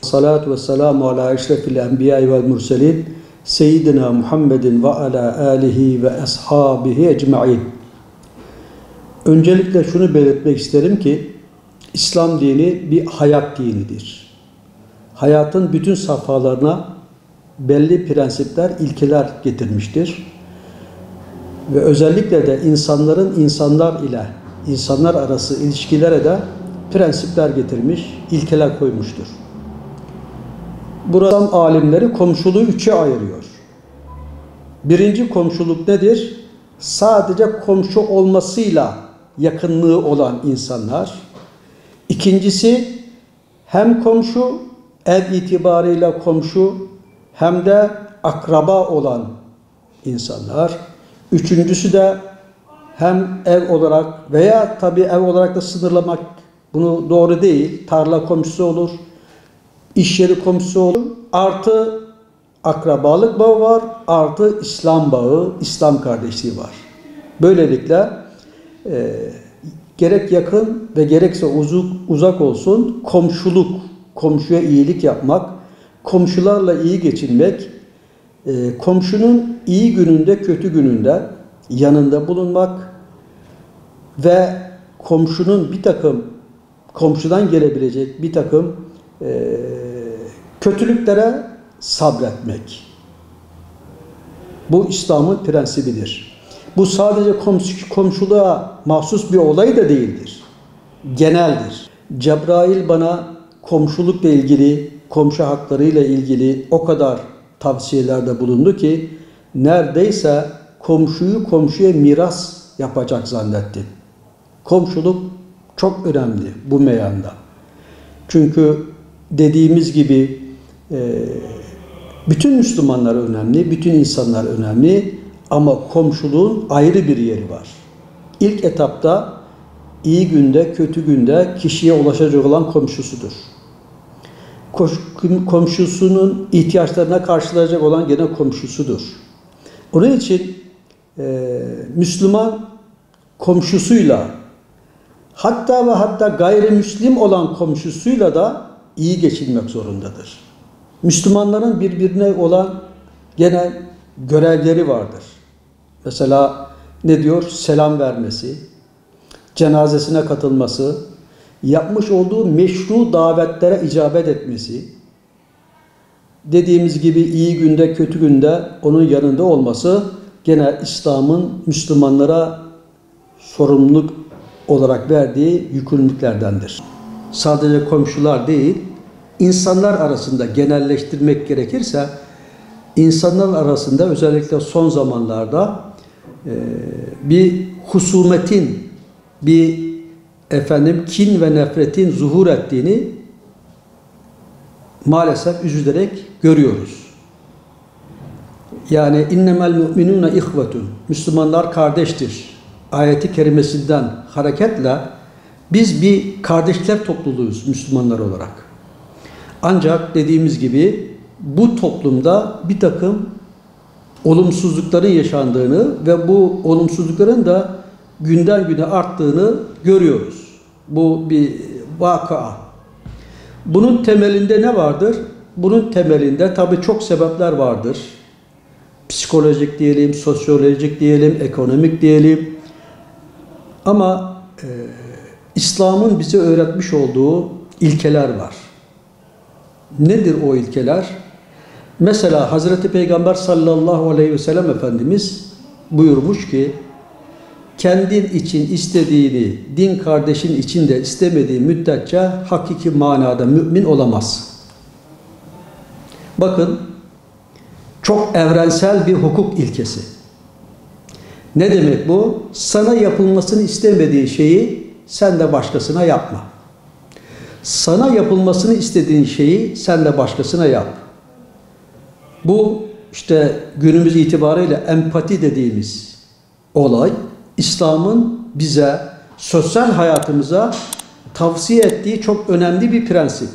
Salatu ve selamu ala eşrefil enbiya ve murselin Seyyidina Muhammedin ve ala alihi ve ashabihi ecma'in. Öncelikle şunu belirtmek isterim ki İslam dini bir hayat dinidir. Hayatın bütün safhalarına belli prensipler, ilkeler getirmiştir. Ve özellikle de insanlar arası ilişkilere de prensipler getirmiş, ilkeler koymuştur. Burada alimleri komşuluğu üçe ayırıyor. Birinci komşuluk nedir? Sadece komşu olmasıyla yakınlığı olan insanlar. İkincisi hem komşu, ev itibarıyla komşu hem de akraba olan insanlar. Üçüncüsü de hem ev olarak veya tabii ev olarak da sınırlamak bunu doğru değil. Tarla komşusu olur, iş yeri komşusu olur. Artı akrabalık bağı var, artı İslam bağı, İslam kardeşliği var. Böylelikle gerek yakın ve gerekse uzak olsun komşuluk, komşuya iyilik yapmak, komşularla iyi geçinmek, komşunun iyi gününde, kötü gününde yanında bulunmak ve komşudan gelebilecek bir takım kötülüklere sabretmek. Bu İslam'ın prensibidir. Bu sadece komşuluğa mahsus bir olay da değildir. Geneldir. Cebrail bana komşulukla ilgili, komşu haklarıyla ilgili o kadar tavsiyelerde bulundu ki neredeyse komşuyu komşuya miras yapacak zannettim. Komşuluk çok önemli bu meyanda. Çünkü dediğimiz gibi bütün Müslümanlar önemli, bütün insanlar önemli ama komşuluğun ayrı bir yeri var. İlk etapta iyi günde, kötü günde kişiye ulaşacak olan komşusudur. Komşusunun ihtiyaçlarına karşılayacak olan gene komşusudur. Onun için Müslüman komşusuyla hatta gayrimüslim olan komşusuyla da iyi geçinmek zorundadır. Müslümanların birbirine olan gene görevleri vardır. Mesela ne diyor? Selam vermesi, cenazesine katılması, yapmış olduğu meşru davetlere icabet etmesi, dediğimiz gibi iyi günde, kötü günde onun yanında olması gene İslam'ın Müslümanlara sorumluluk olarak verdiği yükümlülüklerdendir. Sadece komşular değil, insanlar arasında genelleştirmek gerekirse, insanlar arasında özellikle son zamanlarda bir husumetin, kin ve nefretin zuhur ettiğini maalesef üzülerek görüyoruz. Yani innemel mu'minûne ihvetun, Müslümanlar kardeştir ayeti kerimesinden hareketle biz bir kardeşler topluluğuyuz Müslümanlar olarak. Ancak dediğimiz gibi bu toplumda bir takım olumsuzlukların yaşandığını ve bu olumsuzlukların da günden güne arttığını görüyoruz. Bu bir vaka. Bunun temelinde ne vardır? Bunun temelinde tabii çok sebepler vardır. Psikolojik diyelim, sosyolojik diyelim, ekonomik diyelim. Ama İslam'ın bize öğretmiş olduğu ilkeler var. Nedir o ilkeler? Mesela Hazreti Peygamber sallallahu aleyhi ve sellem Efendimiz buyurmuş ki kendin için istediğini din kardeşin için de istemediği müddetçe hakiki manada mümin olamaz. Bakın çok evrensel bir hukuk ilkesi. Ne demek bu? Sana yapılmasını istemediğin şeyi sen de başkasına yapma. Sana yapılmasını istediğin şeyi sen de başkasına yap. Bu işte günümüz itibariyle empati dediğimiz olay İslam'ın bize, sosyal hayatımıza tavsiye ettiği çok önemli bir prensip.